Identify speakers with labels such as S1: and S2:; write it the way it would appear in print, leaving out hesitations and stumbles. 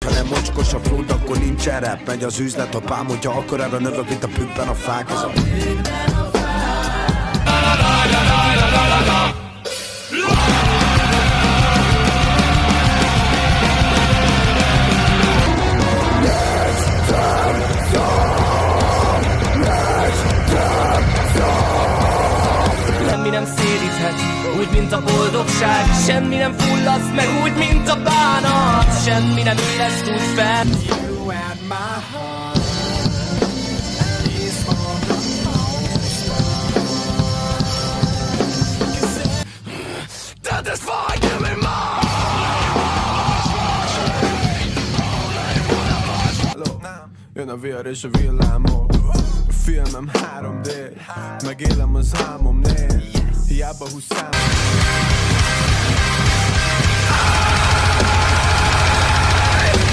S1: Ha nem mocskos a flód, akkor nincsen rap. Megy az üzlet, apám, hogyha akkorára növök, mint a pükben a fák. Ez a...
S2: Semmi nem szédíthet, úgy mint a boldogság. Semmi nem fulladsz meg úgy, mint a bánat. Semmi nem éleszt úgy fel. You and my heart is for the that is for you and
S3: jön a vihar és a villámok. A filmem 3D, megélem az álmomnél. Hiába húszám.